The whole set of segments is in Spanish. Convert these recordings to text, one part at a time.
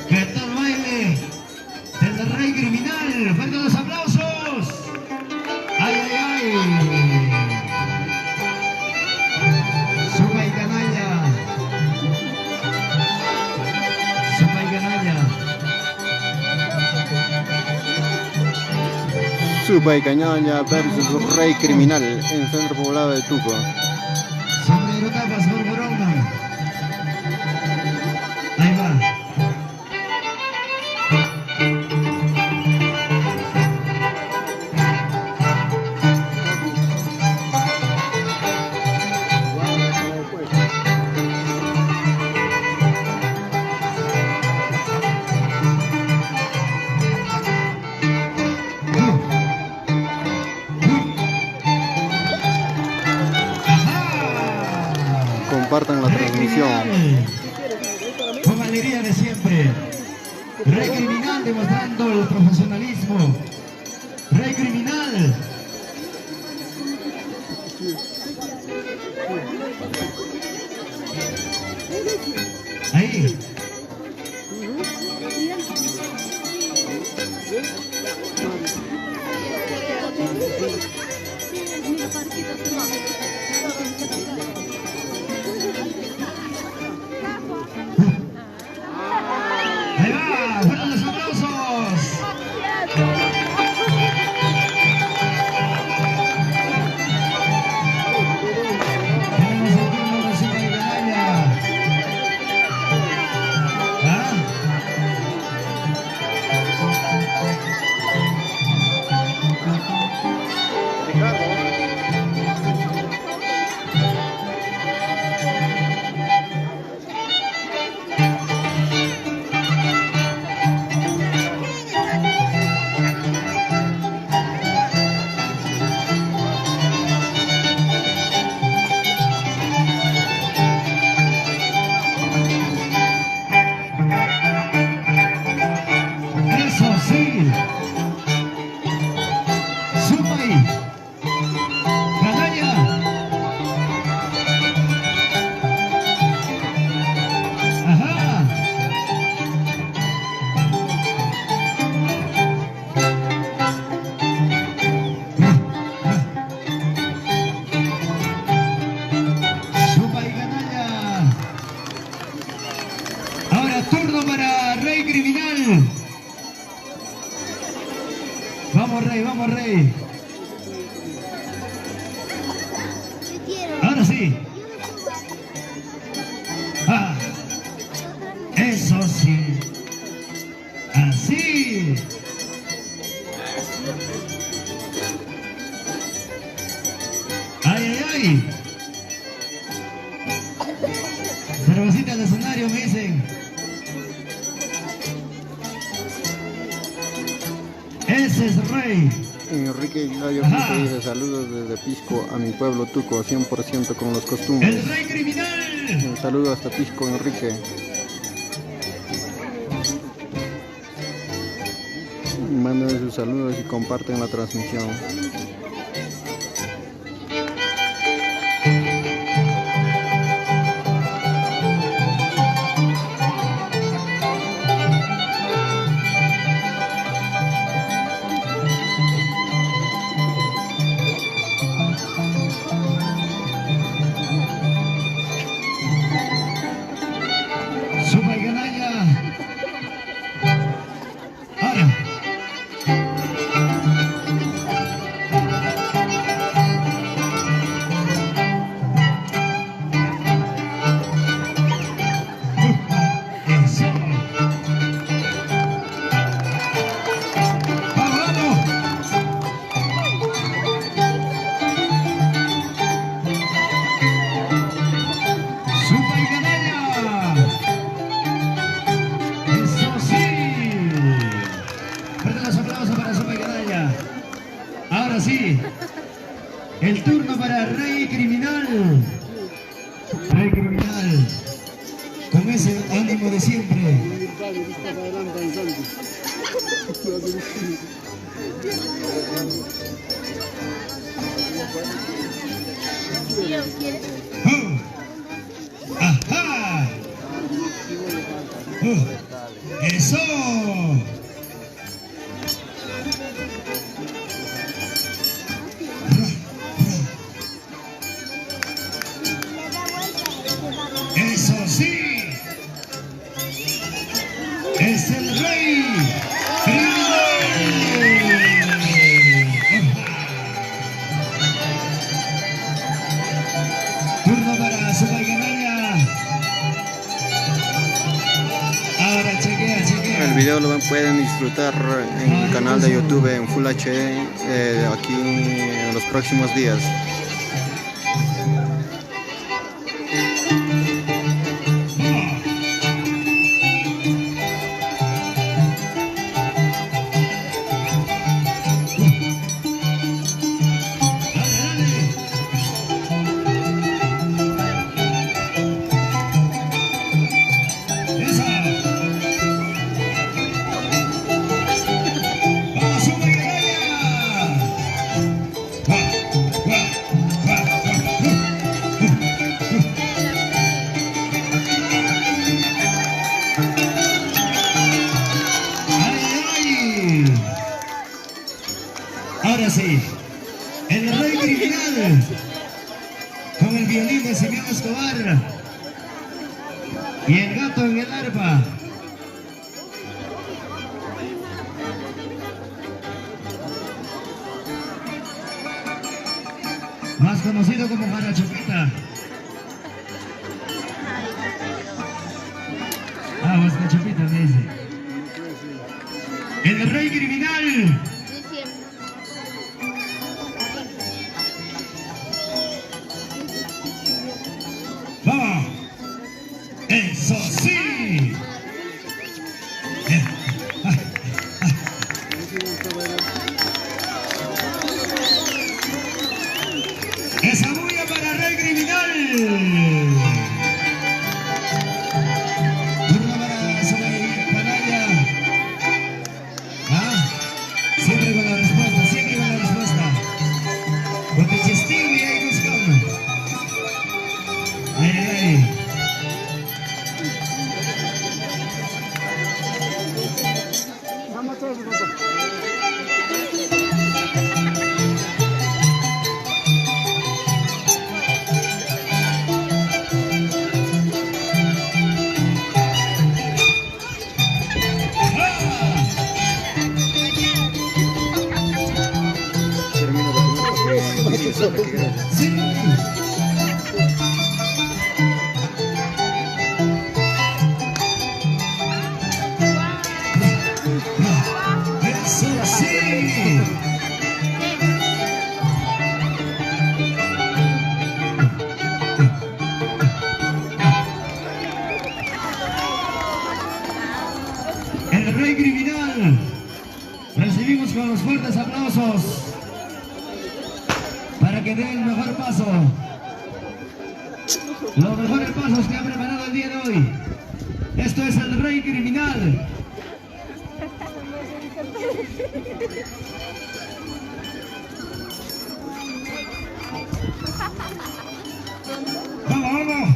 ¿Qué tal baile? Del Rey Criminal. ¡Fuerte los aplausos! ¡Ay, ay, ay! Suma y canalla. Suma y canalla. Suma y Canalla versus Rey Criminal en Centro Poblado de Tuco. Sombrero tapas por Morona. Ahí va. Compartan la transmisión. Con alegría de siempre. Rey Criminal demostrando el profesionalismo. Rey Criminal. Ahí. Ahí va, fueron los aplausos. Tenemos el turno de Suma y Canalla. ¿Ah? Eso sí. Suma y Canalla. Ajá. Suma y Canalla. Ahora turno para Rey Criminal. Vamos Rey, vamos Rey. Ahora sí. Ah, eso sí. Así. Ay, ay, ay. Cervecita al escenario, me dicen. Ese es Rey. Enrique Gallo Ajá. dice saludos desde Pisco a mi pueblo Tuco, 100% con los costumbres. El Rey Criminal. Un saludo hasta Pisco, Enrique. Manden sus saludos y comparten la transmisión. Suma y Canalla. Ahora. Eso. Vamos, vamos. Suma y Canalla. Eso sí. Fuerte los aplausos para Suma y Canalla. Ahora sí. El turno para Rey Criminal. Rey Criminal. Con ese ánimo de siempre. ¡Ajá! Eso. Eso sí. Es el rey turno para Subayganaya. Ahora chequea, chequea. El video lo pueden disfrutar en el canal de YouTube en Full HD aquí en los próximos días. Ahora sí, el rey criminal con el violín de Simeón Escobar y el gato en el arpa. Más conocido como Jarachupita. Más Cachupita me dice. El rey criminal. ¡Vamos! ¡Eso sí! ¡Esa bulla para Rey Criminal! Turno para Subayganaya. Siempre con la respuesta, siempre con la respuesta. Porque Chistín y ahí buscamos. Ahí. Sí. Eso sí. El rey criminal. Recibimos con los fuertes aplausos para que den el mejor paso. Los mejores pasos que ha preparado el día de hoy. Esto es el rey criminal. ¡Vamos, vamos!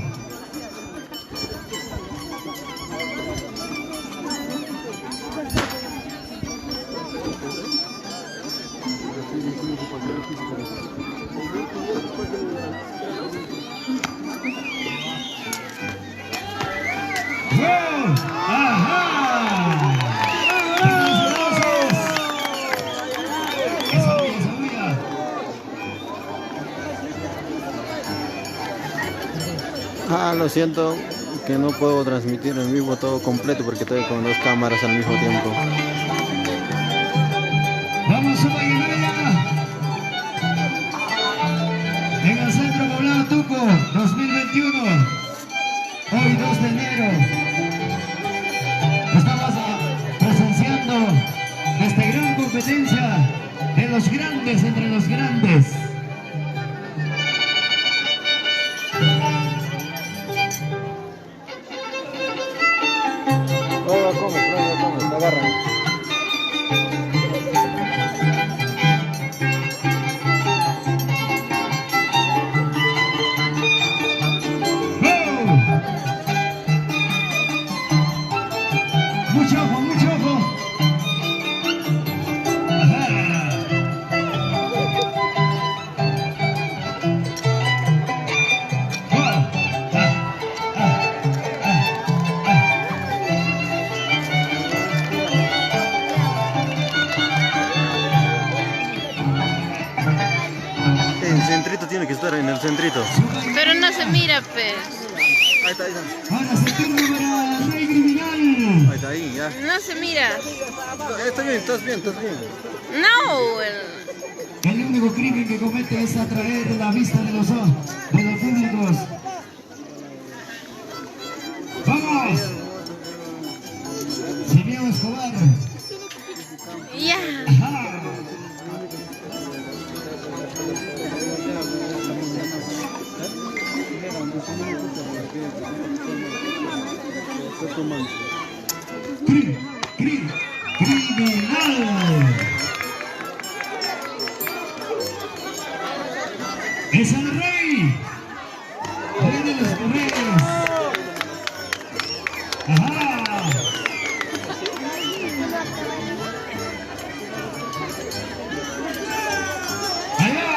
¡Wow! ¡Ajá! ¡Esa bulla! Lo siento que no puedo transmitir en vivo todo completo porque estoy con dos cámaras al mismo tiempo. ¡Vamos, Subayganaya! En el Centro Poblado Tuco 2021, hoy 2 de enero, estamos presenciando esta gran competencia de los grandes entre los grandes. Agarran. tiene que estar en el centrito. Pero no se mira, pues. Ahí está, ahí está. Ahora se turno para Rey Criminal. Ahí está, ahí, ya. No se mira. Está bien, estás bien, estás bien. No. El único crimen que comete es atraer la vista de los públicos. ¡Vamos! Simeón Escobar. Ya. Ajá. Criminal. Es el rey. Rey de los correos. Ajá. Allá.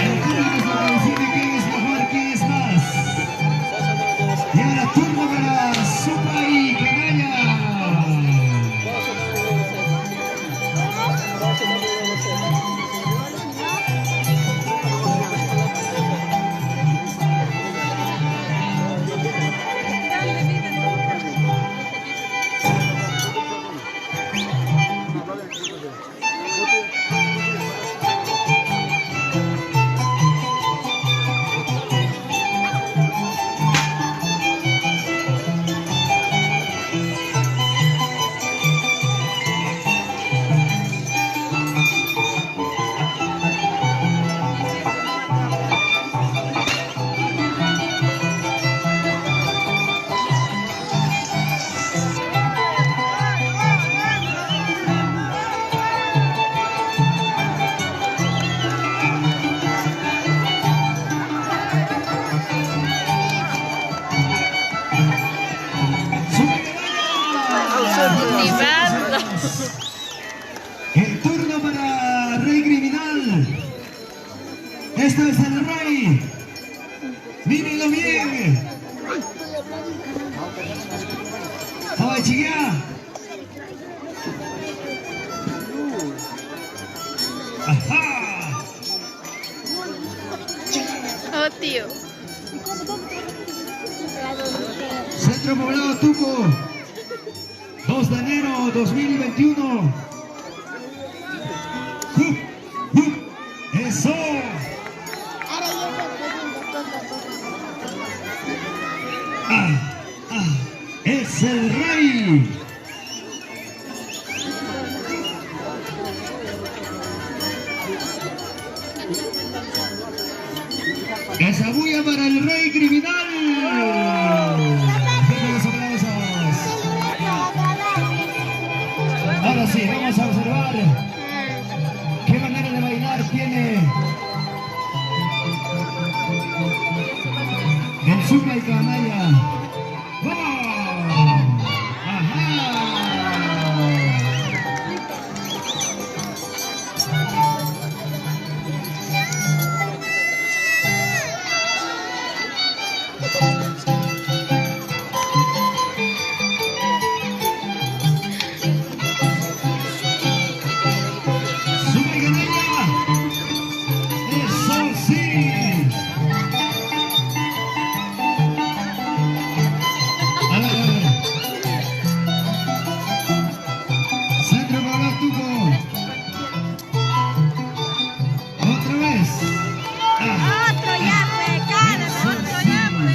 El público se decide quién es mejor, quién es más. Y ahora turno para Supa y Canalla. El turno para Rey Criminal. Esto es el Rey. Mírenlo bien. ¡Ay, chiquilla! ¡Ajá! Oh, tío. Centro Poblado Tuco. 2 de enero 2021. ¡Eso! ¡Es el Rey! ¡Esa bulla para el Rey Criminal! ¡Los aplausos! Ahora sí, vamos a observar qué manera de bailar tiene el Supa y Canalla. ¡Vamos! ¡Ajá! ¡Supa y Canalla! ¡Eso sí! A ver. Centro Poblado Tuco. Otra vez. Otro yape, cara, otro yape.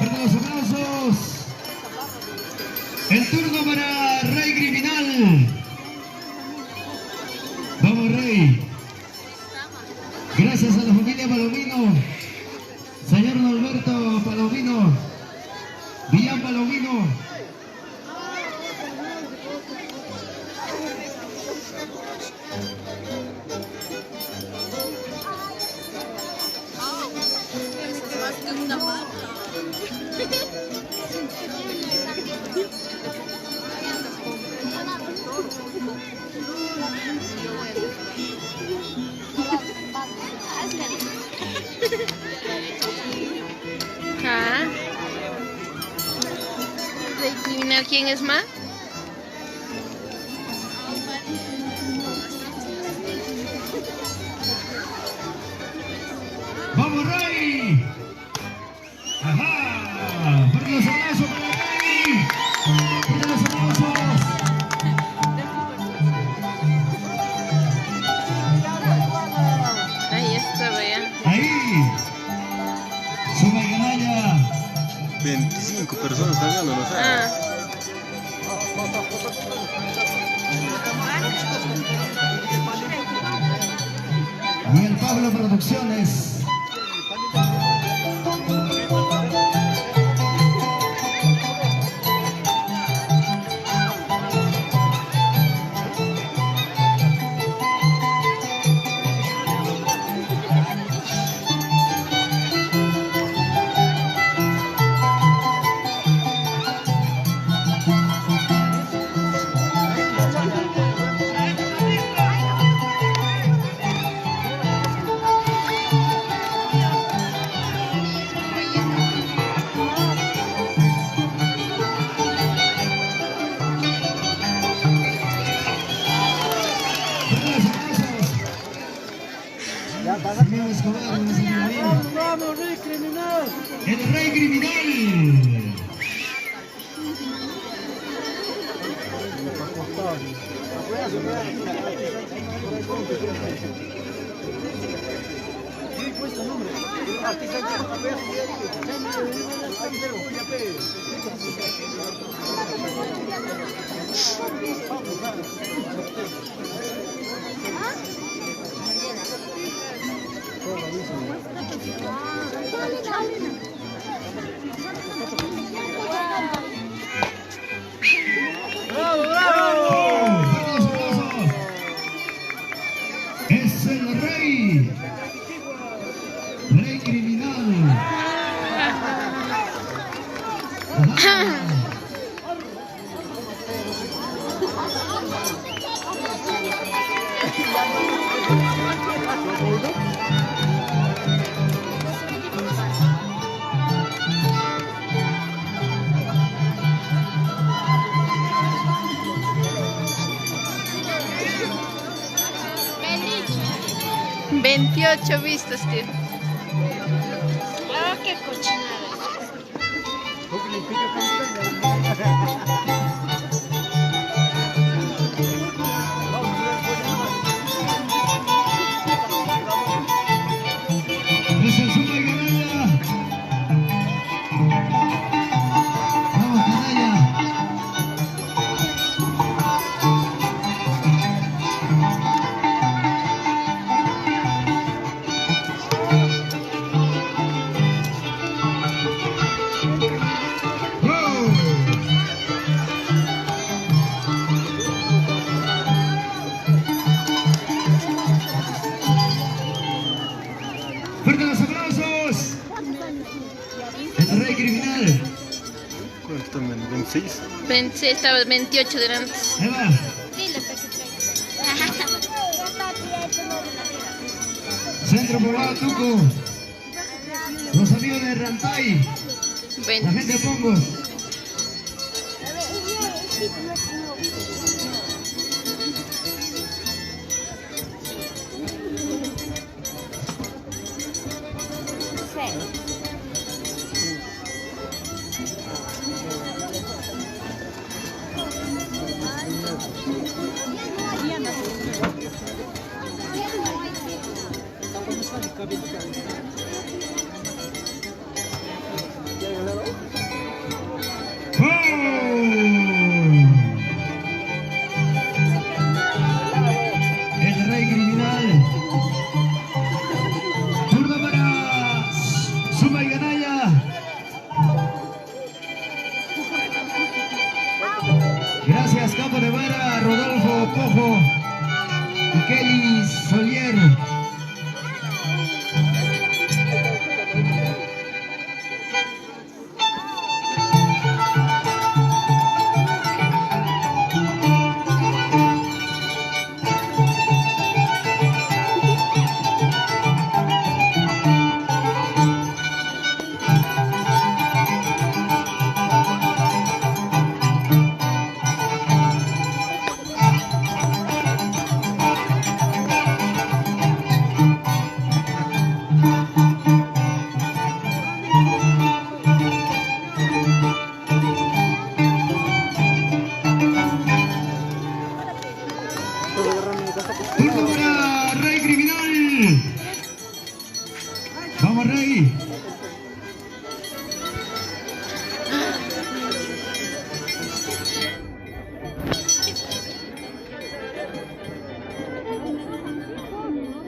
Los aplausos. El turno para Rey Criminal. Vamos, Rey. Gracias a la familia Palomino. Señor Norberto Palomino. Villán Palomino. ¿Ah? ¿Quién es más? ¡Vamos, Rey! ¡Ajá! ¡Fuerte los aplausos para Rey! ¡Fuerte los aplausos! Ahí estaba ya. Ahí. Suma y Ganaya. 25 personas están viendo, no sé. Ah. Miguel Pablo Producciones. Señor Escobar, no se me olvide. ¡Vamos, Rey Criminal! El Rey Criminal. ¡Bravo, bravo! Es el Rey. Rey Criminal. Ajá. Feliz. 28 vistas, tío. Oh, qué cochinada. Es el Suma y Ganaya. Vamos, Ganaya. ¡Fuerte los aplausos! El Rey Criminal. ¿Cuánto también? 26. 26, estaba 28 de antes. Ahí va. Centro Poblado Tuco. Los amigos de Rantay. La gente de Pongos. El Rey Criminal. Turno para Vamos, Rey.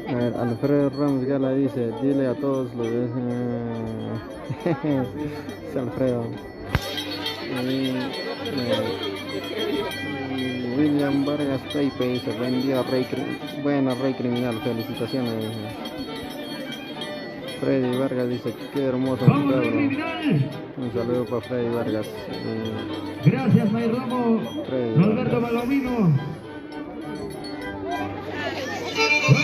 A ver, Alfredo Ramos Gala dice, dile a todos los de... es Alfredo. Y William Vargas Peipe dice, buen día Rey, buena Rey Criminal, felicitaciones. Freddy Vargas dice, qué hermoso Vamos, Rey cabro. Criminal. Un saludo para Freddy Vargas. Gracias, May Ramos. Freddy Alberto Vargas. Palomino. ¡Wow!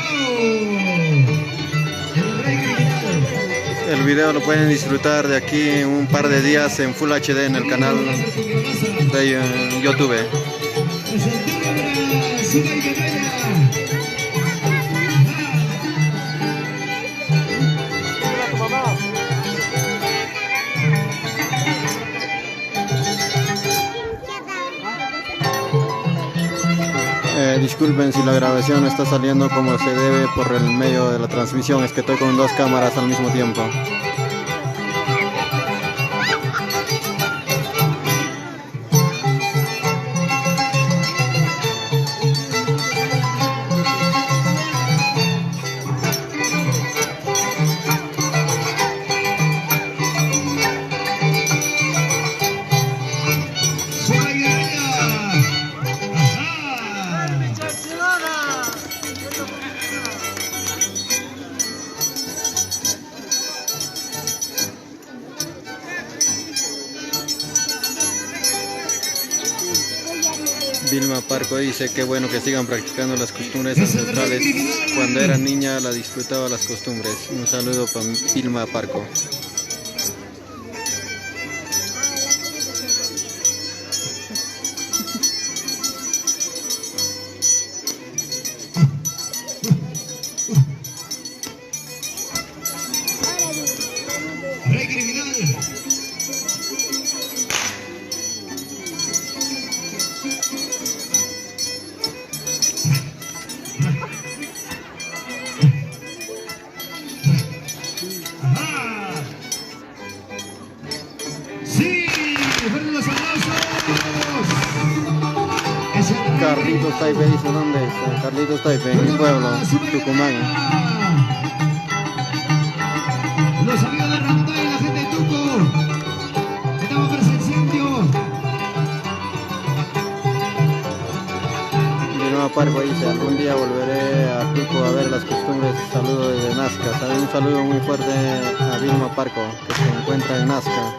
El Rey Criminal. El video lo pueden disfrutar de aquí en un par de días en Full HD en el canal de YouTube. Es el turno para Zuma y Canalla. Disculpen si la grabación está saliendo como se debe por el medio de la transmisión, es que estoy con dos cámaras al mismo tiempo. Zuma y Canalla. Ajá. Vilma Parco dice que bueno que sigan practicando las costumbres ancestrales. Cuando era niña la disfrutaba las costumbres. Un saludo para Vilma Parco. Rey Criminal. Ajá. Sí, fuertes los aplausos. Es el Rey Carlitos Taipe dice, ¿dónde es? Carlitos Taipe, en mi pueblo, Tucumán. Los amigos de Rantay y la gente de Tuco, estamos presenciando. Vilma Parco dice, algún día volveré a Tuco a ver las costumbres. Saludo desde Nazca. Un saludo muy fuerte a Vilma Parco, que se encuentra en Nazca.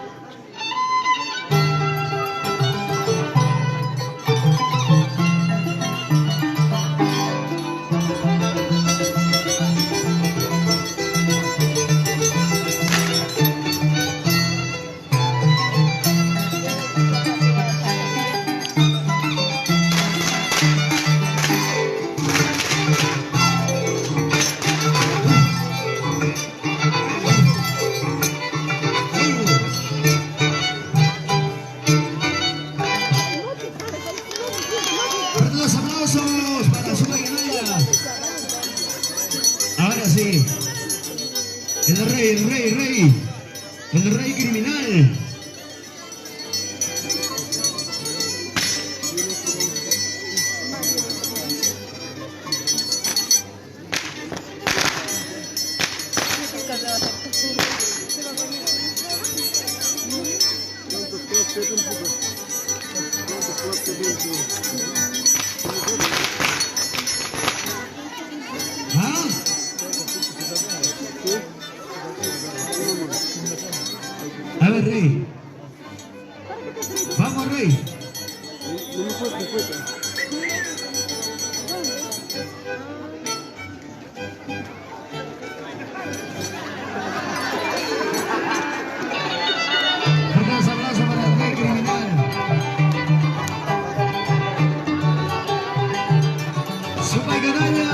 Fuertes los aplausos para Zuma y Canalla. Ahora sí. El Rey. El Rey Criminal. ¿Ah? A ver, Rey. Vamos, Rey. Fuertes aplausos para el Rey Criminal. Zuma y Canalla.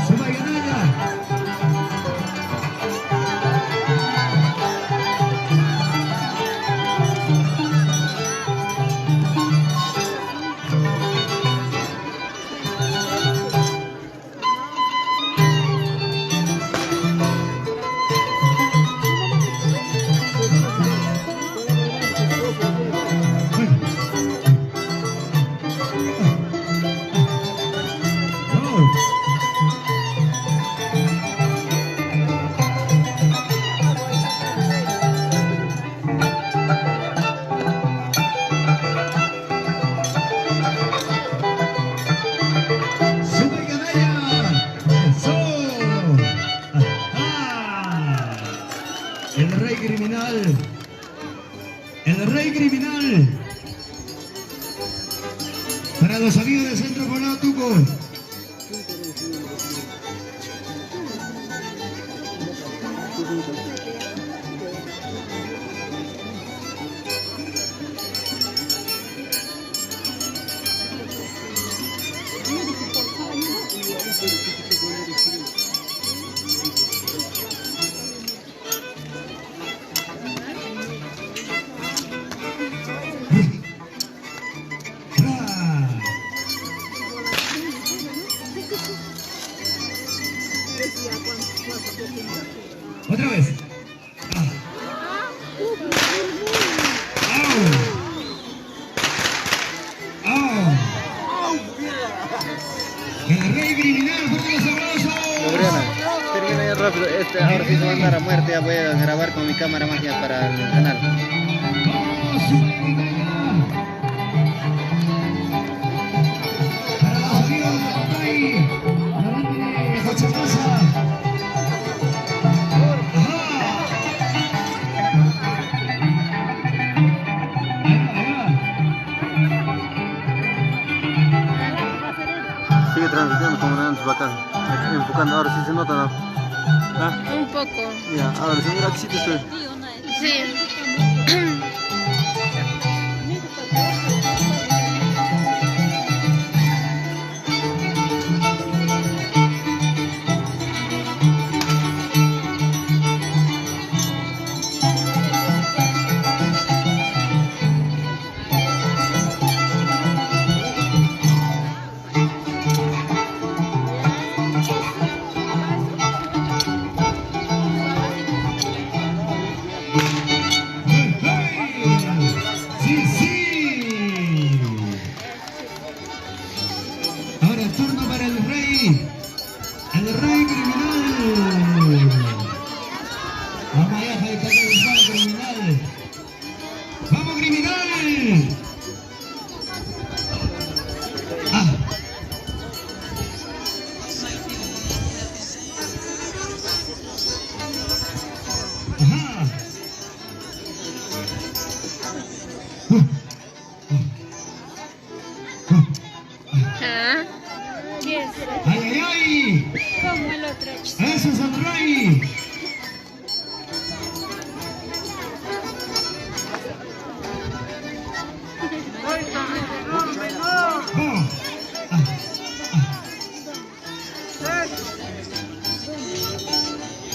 Zuma y Canalla. criminal. El rey criminal. Para los amigos del Centro Poblado Tuco. Otra vez. El rey criminal, fuerte los aplausos. Gabriela, termina ya rápido. Ahora sí se va a andar a muerte. Ya voy a grabar con mi cámara magia para el canal. Vamos, para los amigos de Rey, la banda de Cochabamba. Sigue transmitiendo como antes, bacán. Aquí enfocando, ahora sí se nota, ¿no? ¿Ah? Un poco. Ya, ahora sí, mira, aquí sí te estoy. Sí. Sí, sí. Ahora el turno para el rey criminal. Vamos allá, criminal. Vamos, criminal. Ah. Ajá. ¿Ah? ¡Ay, ay, ay! Como el otro. ¡Eso es el rey! ¡Oh!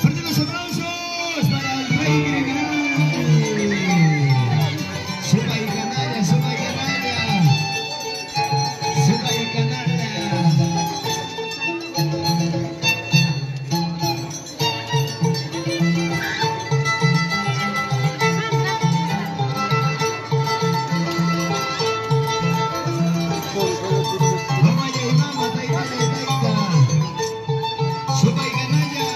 ¡Fuerte los aplausos para el rey criminal! ¡Suba y canalla, suba y canalla! ¡Suba y canalla! Vamos allá y vamos, taita, taita. Suba y canalla.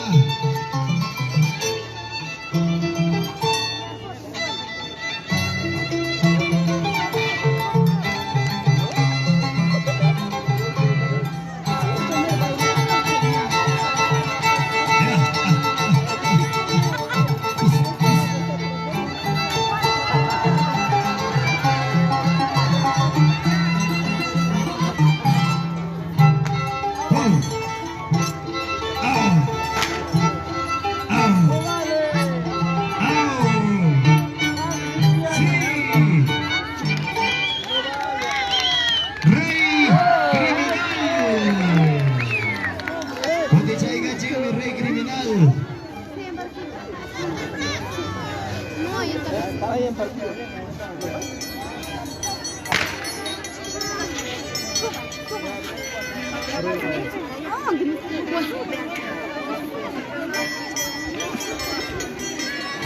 Rey criminal.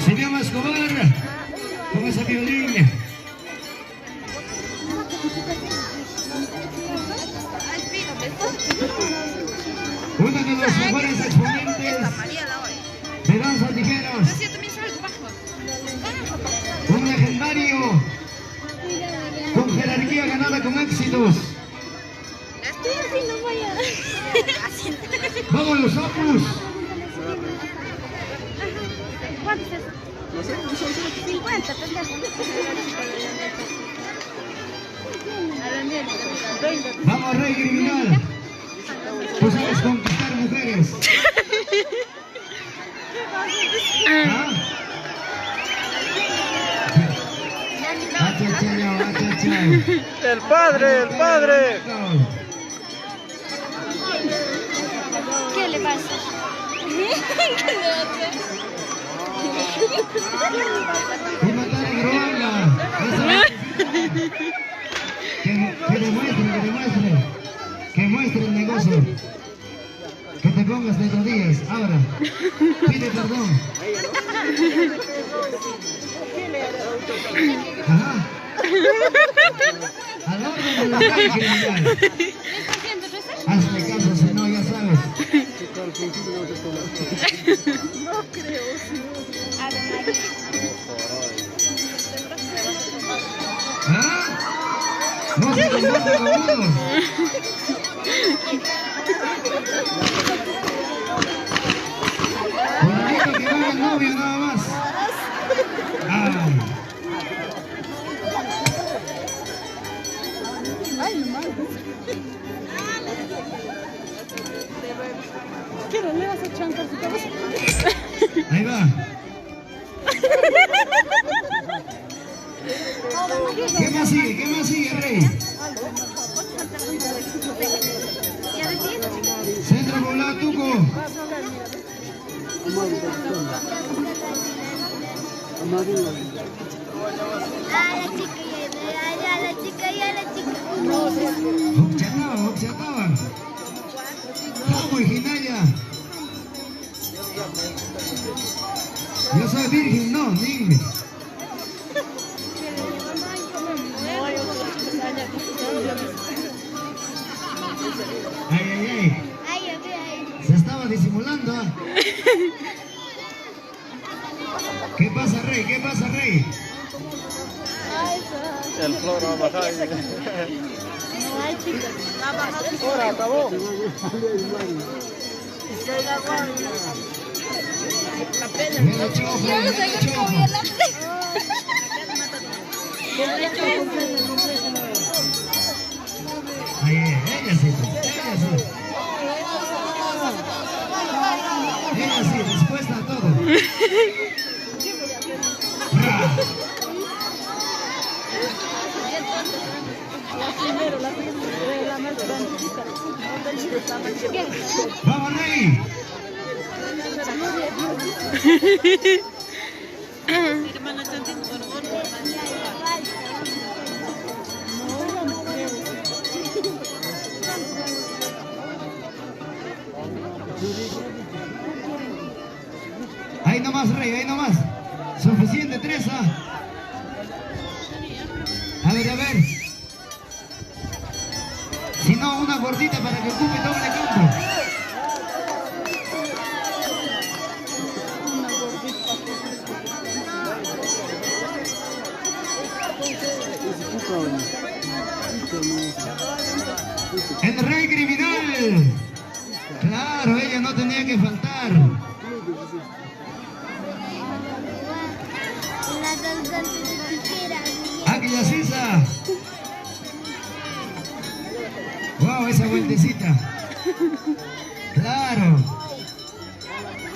Se llama Escobar con ese violín. Uno de los mejores exponentes de danzas ligeros. Un legendario con jerarquía ganada con éxitos. Vamos los opus. Adelanta, pendejo. Vamos, rey criminal. Tú sabes conquistar mujeres. ¿Ah? El padre, el padre. ¿Qué le pasa? ¿Qué le hace? Y matar a Groanda. Que demuestre. Que muestre el negocio. Que te pongas de rodillas. Ahora. Pide perdón. Ajá. Al orden de la ley criminal. ¿Le está haciendo rezar? Hazme caso, si no, ya sabes. No creo, sí. A ver, María. ¿Ah? No se comporta como uno. Bonito que vaya el novio nada más. Ay. Quiero, le vas a chantar su cabeza. Ahí va. ¿Qué más sigue? ¿Qué más sigue, rey? ¿Ya decís? Centro Poblado Tuco. Observaban. Vamos, Hijinaya. Yo soy virgen, no, dime. Ay, ay, ay. Se estaba disimulando. ¿Ah? ¿Qué pasa, rey? ¿Qué pasa, rey? El flor va a bajar. No hay chicas. Ahora acabó. Mira, chofer, mira, chofer. Ay, ella sí, ella sí. Ella sí, dispuesta a todo. Bra. Vamos, rey. Ahí nomás, rey, ahí nomás. Suficiente, tres, ¿ah? A ver. Si no, una gordita para que ocupe doble campo. El rey criminal. Claro, ella no tenía que faltar. Aquella Sisa. Wow, esa vueltecita. Claro.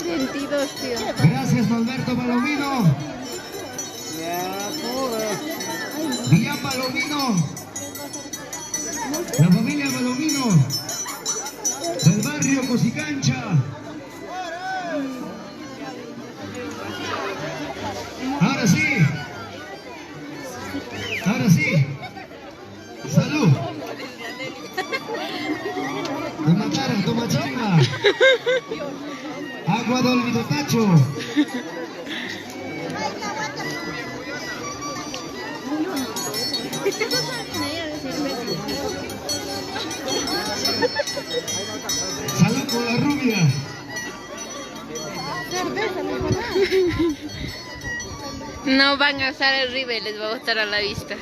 22, tío. Gracias, Norberto Palomino. Villán Palomino. La familia Palomino. Del barrio Cosicancha. Ahora sí. Ahora sí. Salud. Me mataron, toma changa. Agua de olvido tacho. Salud con la rubia. No van a usar el ribe, les va a gustar a la vista.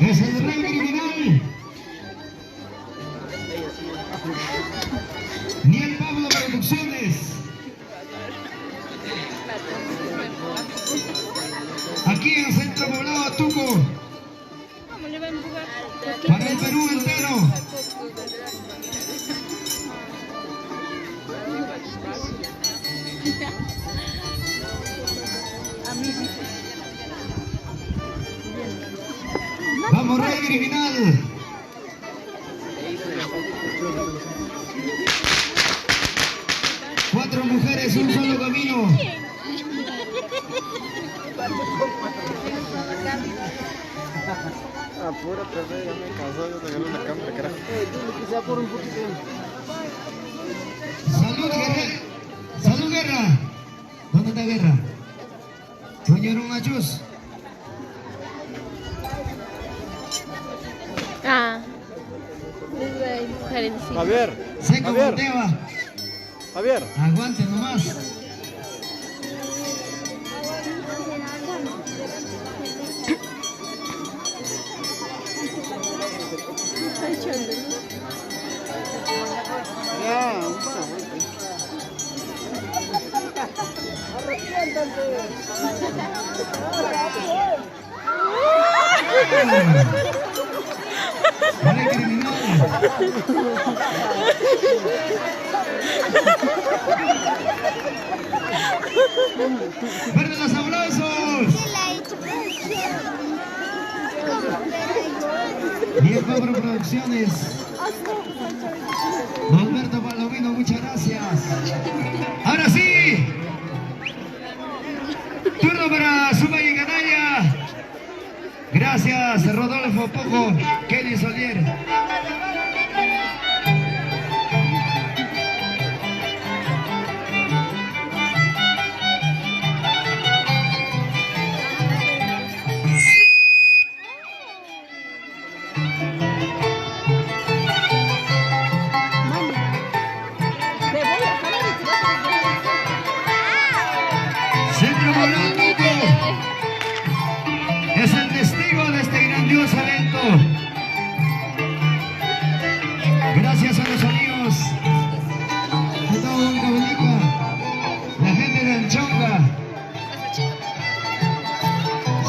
Es el rey criminal. Ni el Pablo Producciones. Tuco. Para el Perú entero. Vamos, Rey Criminal. Cuatro mujeres, un solo camino. Apúrate, ya me cansó, yo te gané una cámara, carajo. Salud, Guerra. Salud, Guerra. ¿Dónde está Guerra? Soñaron machos. Ah. Javier, Seco Javier. Monteva. Javier. Aguante nomás. Vale, criminal. ¡Fuerte los aplausos! Bien, Pablo Producciones. Alberto Palomino, muchas gracias. Ahora sí. Turno para Suma y Canalla. Gracias, Rodolfo Poco, Kelly Solier. Centro Molanco es el testigo de este grandioso evento. Gracias a los amigos de todo Huancavelica, la gente de Anchonga.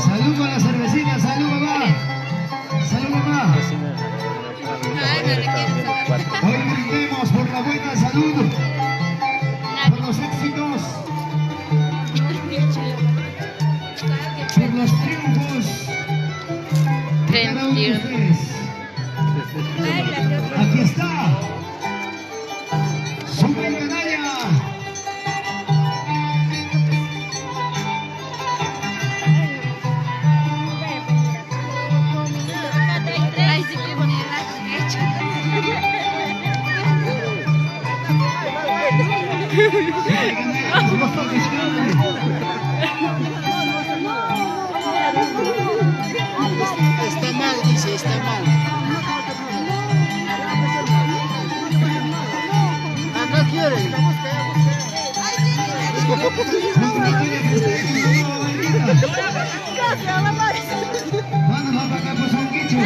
Salud con la cervecita, salud mamá. Salud mamá. Hoy brindemos por la buena salud, por los éxitos, por los triunfos de cada uno de ustedes. Aquí está Suma y Canalla. Está mal, dice, está mal. Ah, no quiere. Vamos a pagar por un quicho.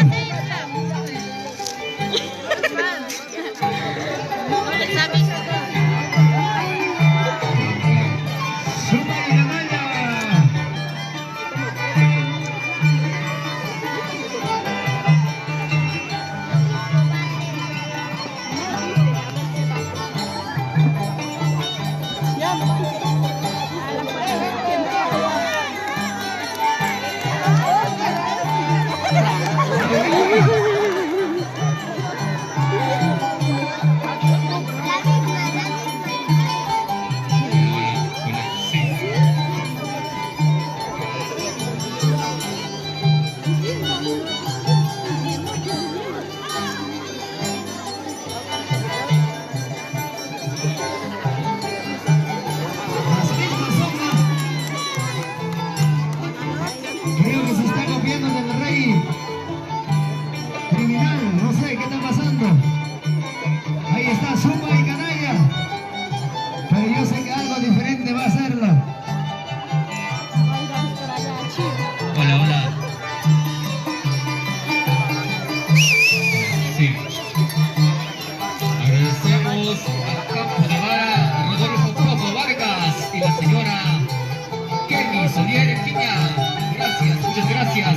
Suma y Canalla. Las mismas sombras. Creo que se está copiando del Rey Criminal, no sé qué está pasando. Ahí está Suma y Canalla, pero yo sé que algo diferente va a hacerlo. Hola, hola. Sí. Agradecemos al campo de vara Rodolfo Poco Vargas y la señora Kelly Solier Piña. Gracias, muchas gracias.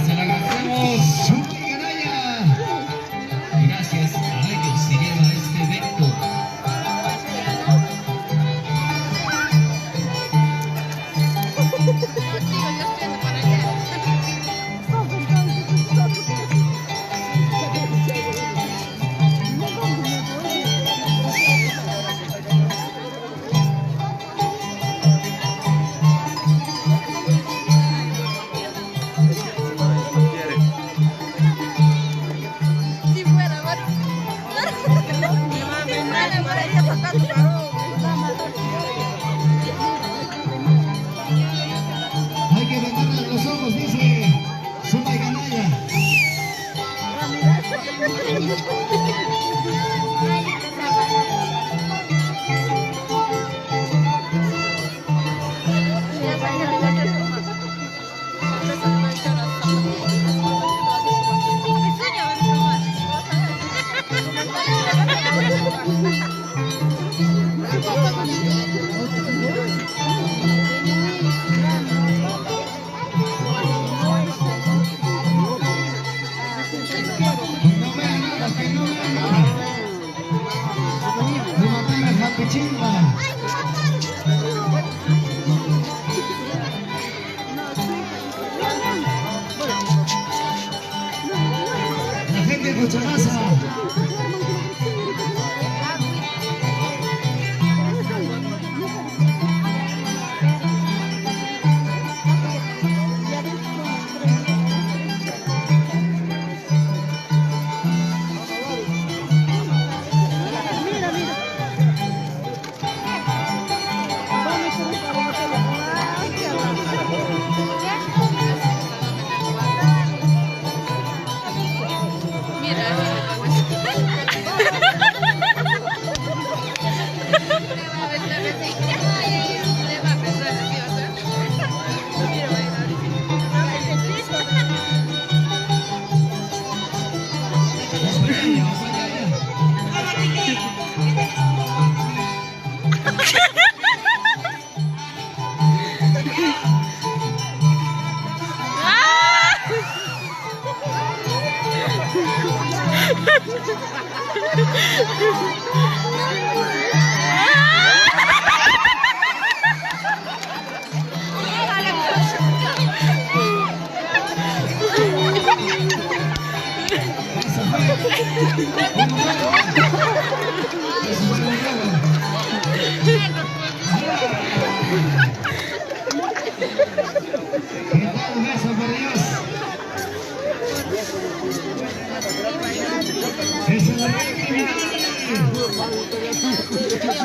Es el rey criminal.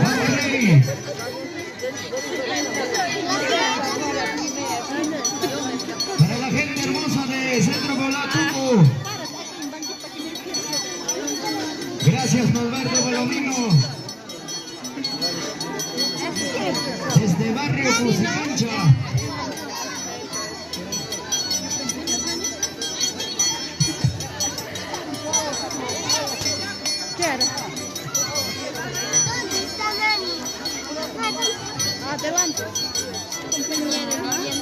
¡Vamos, rey! Para la gente hermosa de Centro Poblado. Gracias, Norberto Palomino. Desde Barrio Cusicancha. Adelante. Compañera Lilian.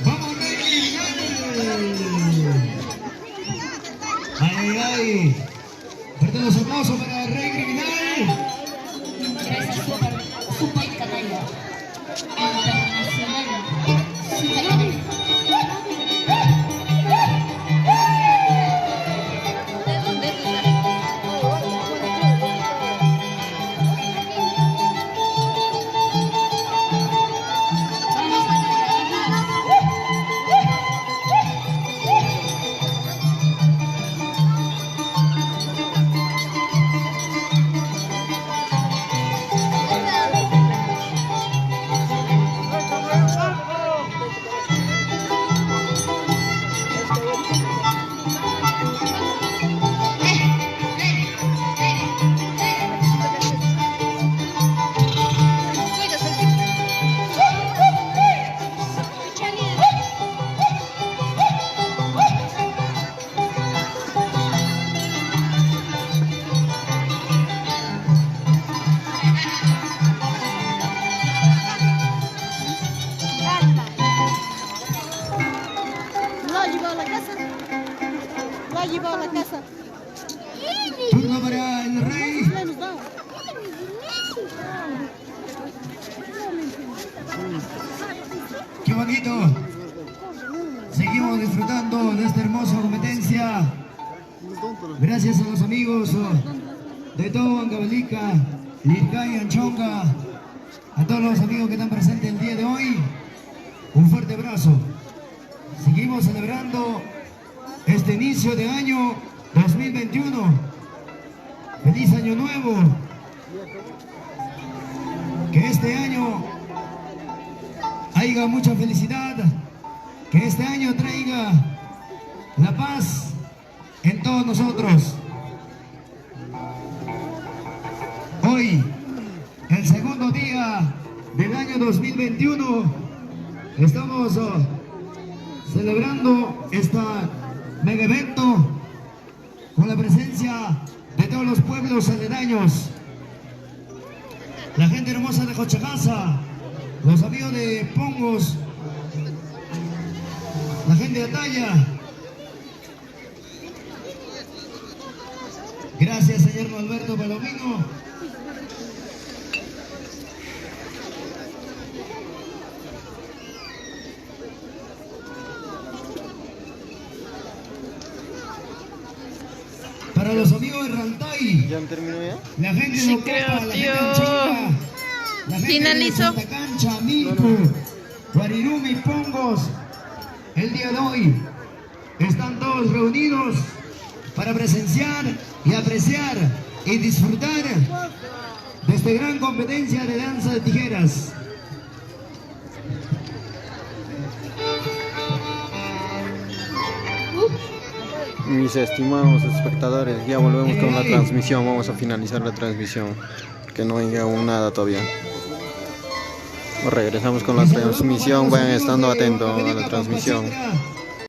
¡Vamos, rey criminal! ¡Ay, ay, ay! Fuerte los aplausos para el rey criminal. Gracias por su país canalla. Internacional. Su canalla. Lo ha llevado a la casa. Turno para el rey. ¡Qué bonito! Seguimos disfrutando de esta hermosa competencia. Gracias a los amigos de todo Huancavelica, Lircay, Anchonga, a todos los amigos que están presentes el día de hoy. Un fuerte abrazo. Seguimos celebrando este inicio de año 2021. ¡Feliz Año Nuevo! Que este año haya mucha felicidad, que este año traiga la paz en todos nosotros. Hoy, el segundo día del año 2021, estamos celebrando este mega evento con la presencia de todos los pueblos aledaños, la gente hermosa de Jochagasa, los amigos de Pongos, la gente de Ataya. Gracias, señor Alberto Palomino. Para los amigos de Rantay, ¿Ya terminó ya? la gente Sí, de Ocopa, creo, la gente de tío. Anchonga, la gente Finalizó. de Santa Cancha, Milpu, Guarirumi, Pongos, el día de hoy están todos reunidos para presenciar y apreciar y disfrutar de esta gran competencia de danza de tijeras. Mis estimados espectadores, ya volvemos con la transmisión. Vamos a finalizar la transmisión, que no hay aún nada todavía. Regresamos con la transmisión, vayan estando atentos a la transmisión.